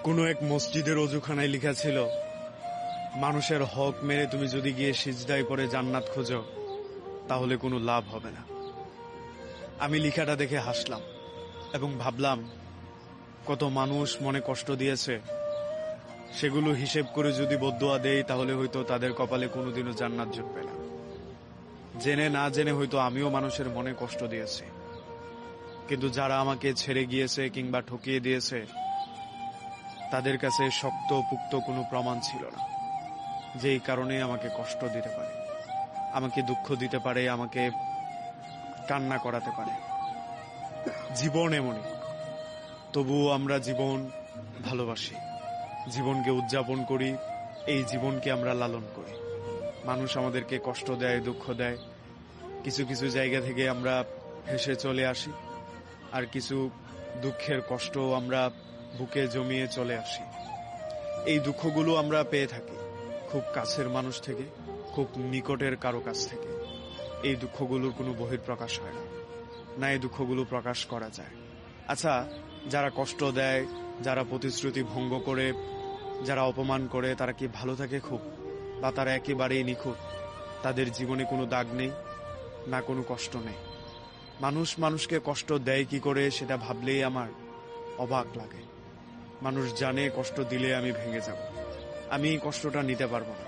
কোনো এক মসজিদের অজুখানায় লেখা ছিল, মানুষের হক মেরে তুমি যদি গিয়ে সিজদায় পড়ে জান্নাত খোঁজো তাহলে কোনো লাভ হবে না। আমি লেখাটা দেখে হাসলাম এবং ভাবলাম, কত মানুষ মনে কষ্ট দিয়েছে, সেগুলো হিসেব করে যদি বদদুয়া দেই তাহলে হয়তো তাদের কপালে কোনোদিনও জান্নাত জুটবে না। জেনে না জেনে হয়তো আমিও মানুষের মনে কষ্ট দিয়েছি, কিন্তু যারা আমাকে ছেড়ে গিয়েছে কিংবা ঠকিয়ে দিয়েছে তাদের কাছে শক্ত পুক্ত কোনো প্রমাণ ছিল না, যেই কারণে আমাকে কষ্ট দিতে পারে, আমাকে দুঃখ দিতে পারে, আমাকে কান্না করাতে পারে। জীবন এমনই, তবুও আমরা জীবন ভালোবাসি, জীবনকে উদযাপন করি, এই জীবনকে আমরা লালন করি। মানুষ আমাদেরকে কষ্ট দেয়, দুঃখ দেয়, কিছু কিছু জায়গা থেকে আমরা হেসে চলে আসি, আর কিছু দুঃখের কষ্ট আমরা বুকে জমিয়ে চলে আসি। এই দুঃখগুলো আমরা পেয়ে থাকি খুব কাছের মানুষ থেকে, খুব নিকটের কারো কাছ থেকে। এই দুঃখগুলোর কোনো বহিঃপ্রকাশ হয় না, না এই দুঃখগুলো প্রকাশ করা যায়। আচ্ছা, যারা কষ্ট দেয়, যারা প্রতিশ্রুতি ভঙ্গ করে, যারা অপমান করে, তারা কি ভালো থাকে খুব, বা তারা একেবারেই নিখুঁত, তাদের জীবনে কোনো দাগ নেই, না কোনো কষ্ট নেই? মানুষ মানুষকে কষ্ট দেয় কি করে সেটা ভাবলেই আমার অবাক লাগে। মানুষ জানে কষ্ট দিলে আমি ভেঙে যাব, আমি এই কষ্টটা নিতে পারবো না,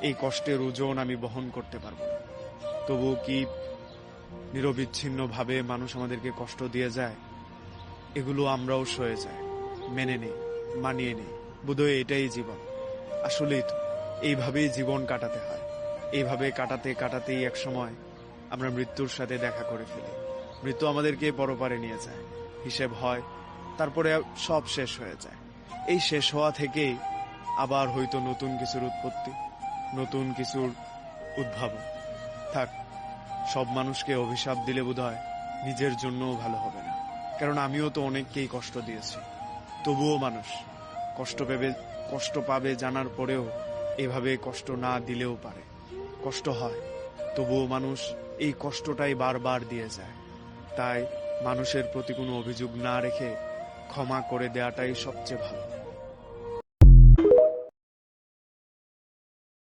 এই কষ্টের ওজন আমি বহন করতে পারবো না। তবুও কি নিরবিচ্ছিন্নভাবে মানুষ আমাদেরকে কষ্ট দিয়ে যায়, এগুলো আমরাও সয়ে যায়, মেনে নেই, মানিয়ে নেই। বোধহয় এটাই জীবন। আসলেই তো এইভাবেই জীবন কাটাতে হয়। এইভাবে কাটাতে কাটাতেই এক সময় আমরা মৃত্যুর সাথে দেখা করে ফেলি। মৃত্যু আমাদেরকে পরপারে নিয়ে যায়, হিসেব হয়, তারপরে সব শেষ হয়ে যায়। এই শেষ হওয়া থেকেই আবার হয়তো নতুন কিছুর উৎপত্তি, নতুন কিছুর উদ্ভাবন। থাক, সব মানুষকে অভিশাপ দিলে বোধহয় নিজের জন্যও ভালো হবে না, কারণ আমিও তো অনেককেই কষ্ট দিয়েছি। তবুও মানুষ কষ্ট পাবে জানার পরেও এভাবে কষ্ট না দিলেও পারে, কষ্ট হয়, তবুও মানুষ এই কষ্টটাই বারবার দিয়ে যায়। তাই মানুষের প্রতি কোনো অভিযোগ না রেখে ক্ষমা করে দেওয়াটাই সবচেয়ে ভালো।